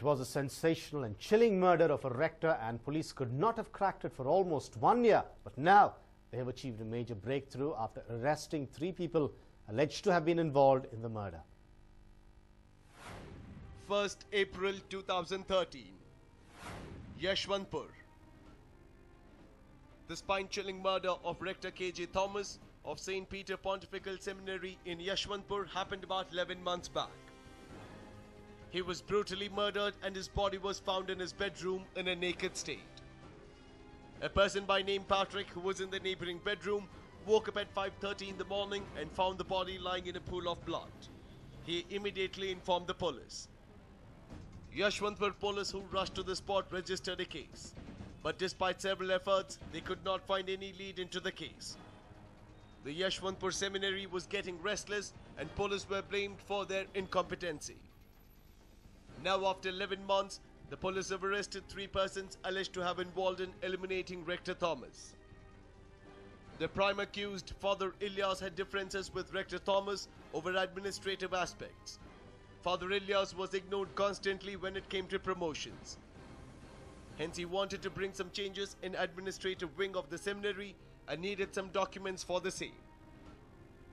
It was a sensational and chilling murder of a rector, and police could not have cracked it for almost 1 year. But now they have achieved a major breakthrough after arresting 3 people alleged to have been involved in the murder. 1st April 2013, Yashwantpur. The spine-chilling murder of Rector K.J. Thomas of St. Peter Pontifical Seminary in Yashwantpur happened about 11 months back. He was brutally murdered and his body was found in his bedroom in a naked state. A person by name Patrick, who was in the neighboring bedroom, woke up at 5:30 in the morning and found the body lying in a pool of blood. He immediately informed the police. Yashwantpur police, who rushed to the spot, registered a case. But despite several efforts, they could not find any lead into the case. The Yashwantpur seminary was getting restless and police were blamed for their incompetency. Now, after 11 months, the police have arrested 3 persons alleged to have involved in eliminating Rector Thomas. The prime accused, Father Ilyas, had differences with Rector Thomas over administrative aspects. Father Ilyas was ignored constantly when it came to promotions. Hence, he wanted to bring some changes in administrative wing of the seminary and needed some documents for the same.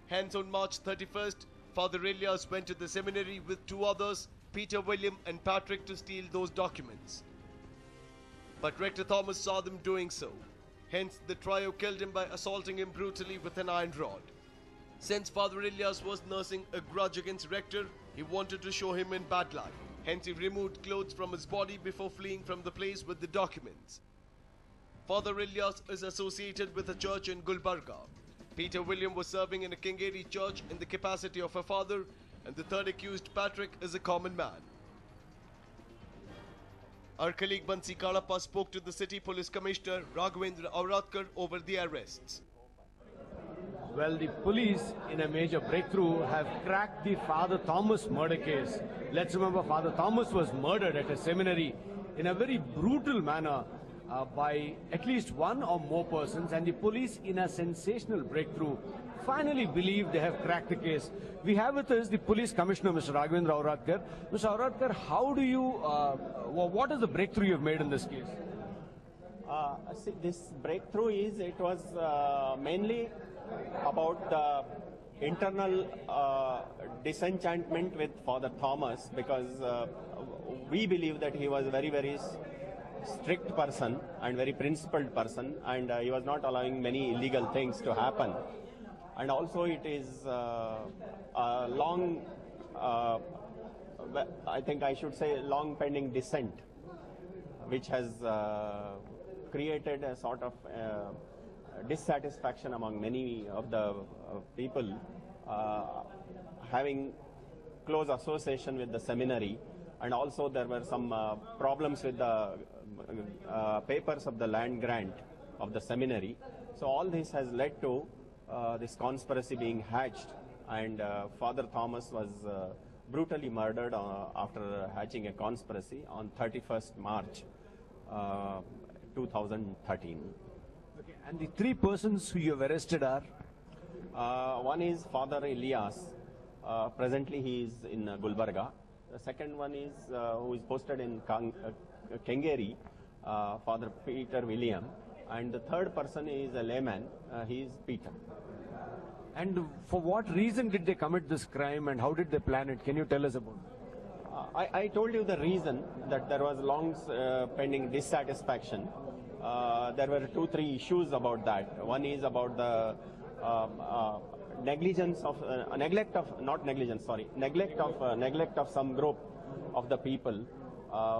Hence, on March 31st, Father Ilyas went to the seminary with 2 others, Peter, William and Patrick, to steal those documents. But Rector Thomas saw them doing so. Hence, the trio killed him by assaulting him brutally with an iron rod. Since Father Ilyas was nursing a grudge against Rector, he wanted to show him in bad light. Hence, he removed clothes from his body before fleeing from the place with the documents. Father Ilyas is associated with a church in Gulbarga. Peter William was serving in a Kengeri church in the capacity of a father, and the third accused, Patrick, is a common man. Our colleague Bansi Kalappa spoke to the City Police Commissioner Raghavendra Auratkar over the arrests. Well, the police, in a major breakthrough, have cracked the Father Thomas murder case. Let's remember, Father Thomas was murdered at a seminary in a very brutal manner by at least 1 or more persons, and the police, in a sensational breakthrough, finally believe they have cracked the case. We have with us the Police Commissioner, Mr. Raghavendra Auratkar. Mr. Auratkar, how do you, what is the breakthrough you've made in this case? See, this breakthrough it was mainly about the internal disenchantment with Father Thomas, because we believe that he was a very, very strict person and very principled person, and he was not allowing many illegal things to happen. And also it is a long, I think I should say, long pending dissent, which has created a sort of dissatisfaction among many of the people having close association with the seminary. And also there were some problems with the papers of the land grant of the seminary. So all this has led to this conspiracy being hatched, and Father Thomas was brutally murdered after hatching a conspiracy on 31st March 2013. Okay. And the 3 persons who you have arrested are? One is Father Ilyas. Presently he is in Gulbarga. The second one is who is posted in Kengeri, Father Peter William. And the third person is a layman, he is Peter. And for what reason did they commit this crime, and how did they plan it? Can you tell us about it? I told you the reason, that there was long pending dissatisfaction. There were 2-3 issues about that. One is about the neglect of some group of the people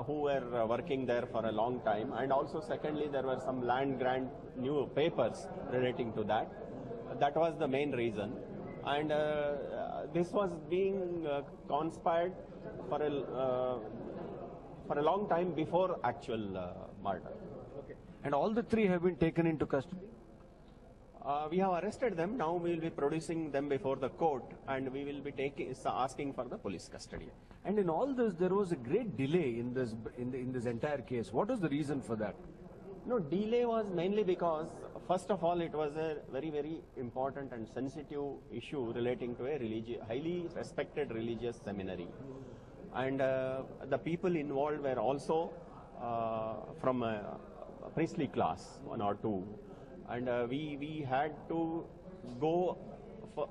who were working there for a long time, and also secondly there were some land grant new papers relating to that. That was the main reason, and this was being conspired for a long time before actual murder. Okay. And all the 3 have been taken into custody? We have arrested them. Now we will be producing them before the court, and we will be asking for the police custody. And in all this, there was a great delay in this entire case. What was the reason for that? No, delay was mainly because, first of all, it was a very, very important and sensitive issue relating to a highly respected religious seminary. and the people involved were also from a priestly class, one or two, and we had to go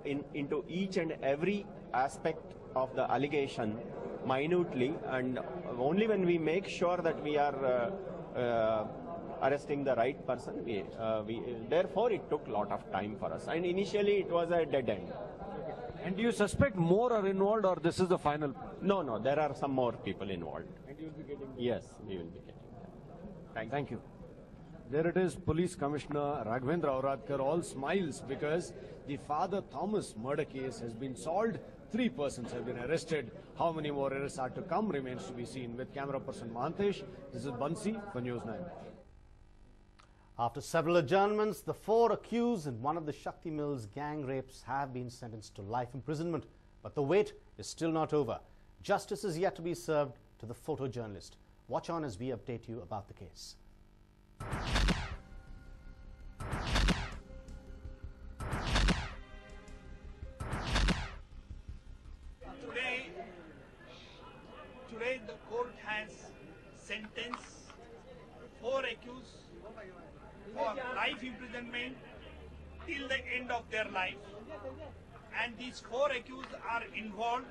into each and every aspect of the allegation minutely, and only when we make sure that we are arresting the right person, therefore it took a lot of time for us, and initially it was a dead end. And do you suspect more are involved, or this is the final? No, there are some more people involved. And you will be getting them? Yes, we will be getting them. Thank you. There it is, Police Commissioner Raghavendra Auradkar, all smiles because the Father Thomas murder case has been solved. 3 persons have been arrested. How many more arrests are to come remains to be seen. With camera person Mahantesh, this is Bansi for News 9. After several adjournments, the 4 accused in one of the Shakti Mills gang rapes have been sentenced to life imprisonment. But the wait is still not over. Justice is yet to be served to the photojournalist. Watch on as we update you about the case. Today the court has sentenced 4 accused for life imprisonment till the end of their life, and these 4 accused are involved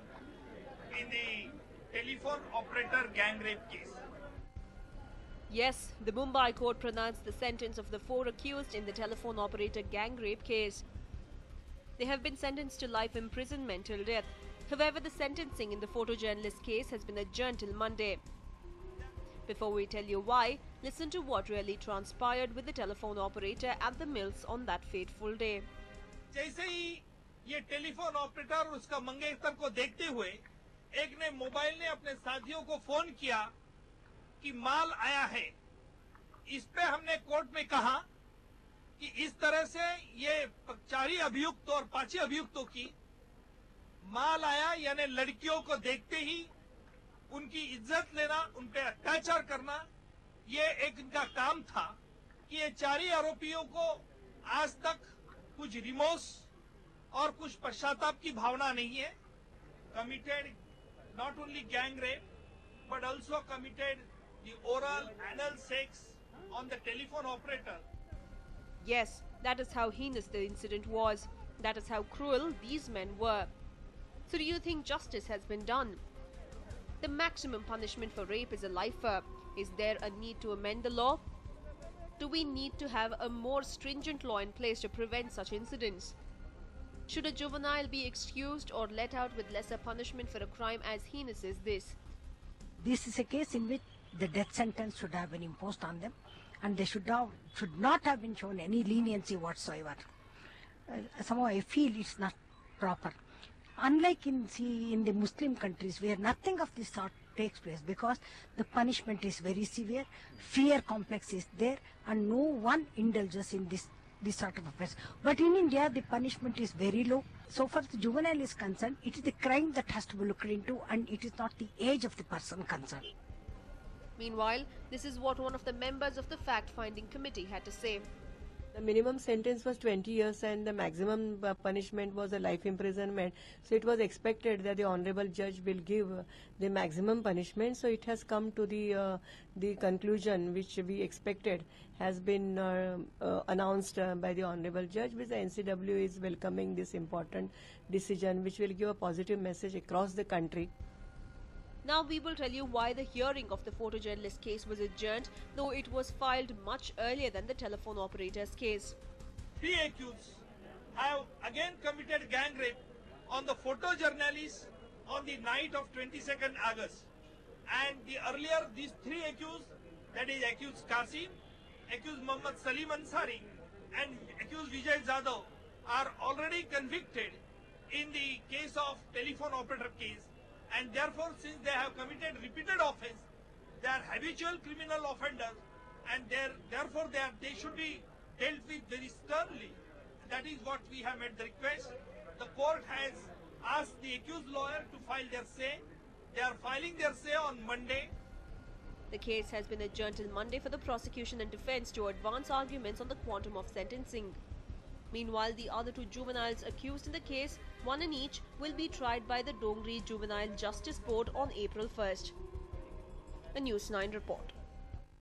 in the telephone operator gang rape case. Yes, the Mumbai court pronounced the sentence of the 4 accused in the telephone operator gang rape case. They have been sentenced to life imprisonment till death. However, the sentencing in the photojournalist case has been adjourned till Monday. Before we tell you why, listen to what really transpired with the telephone operator at the mills on that fateful day. जैसे ही ये telephone operator और उसका मंगेतर को देखते हुए एक ने मोबाइल ने अपने साथियों को फोन किया कि माल आया है। इस पे हमने कोर्ट में कहा कि इस तरह से ये 4 अभियुक्त और 5 अभियुक्तों की माल आया, यानी लड़कियों को देखते ही उनकी इज्जत लेना, उन पे अत्याचार करना, ये एक इनका काम था कि ये 4 आरोपियों को आज तक कुछ रिमोर्स और कुछ पश्चाताप की भावना नहीं है। Committed not only gang rape but also committed the oral anal sex on the telephone operator. Yes, that is how heinous the incident was. That is how cruel these men were. So do you think justice has been done? The maximum punishment for rape is a lifer. Is there a need to amend the law? Do we need to have a more stringent law in place to prevent such incidents? Should a juvenile be excused or let out with lesser punishment for a crime as heinous as this? This is a case in which the death sentence should have been imposed on them, and they should not have been shown any leniency whatsoever. Somehow I feel it's not proper. Unlike in the Muslim countries where nothing of this sort takes place because the punishment is very severe, fear complex is there, and no one indulges in this sort of offense. But in India, the punishment is very low. So far as the juvenile is concerned, it is the crime that has to be looked into, and it is not the age of the person concerned. Meanwhile, this is what one of the members of the fact-finding committee had to say. The minimum sentence was 20 years and the maximum punishment was a life imprisonment. So it was expected that the honorable judge will give the maximum punishment. So it has come to the conclusion which we expected has been announced by the honorable judge, which the NCW is welcoming this important decision which will give a positive message across the country. Now we will tell you why the hearing of the photojournalist case was adjourned, though it was filed much earlier than the telephone operator's case. 3 accused have again committed gang rape on the photojournalist on the night of 22nd August. And earlier these 3 accused, that is accused Qasim, accused Muhammad Salim Ansari and accused Vijay Zadav, are already convicted in the case of telephone operator case. And therefore, since they have committed repeated offence, they are habitual criminal offenders, and therefore they should be dealt with very sternly. That is what we have made the request. The court has asked the accused lawyer to file their say. They are filing their say on Monday. The case has been adjourned till Monday for the prosecution and defence to advance arguments on the quantum of sentencing. Meanwhile, the other 2 juveniles accused in the case, one in each, will be tried by the Dongri Juvenile Justice Board on April 1st. A News 9 report.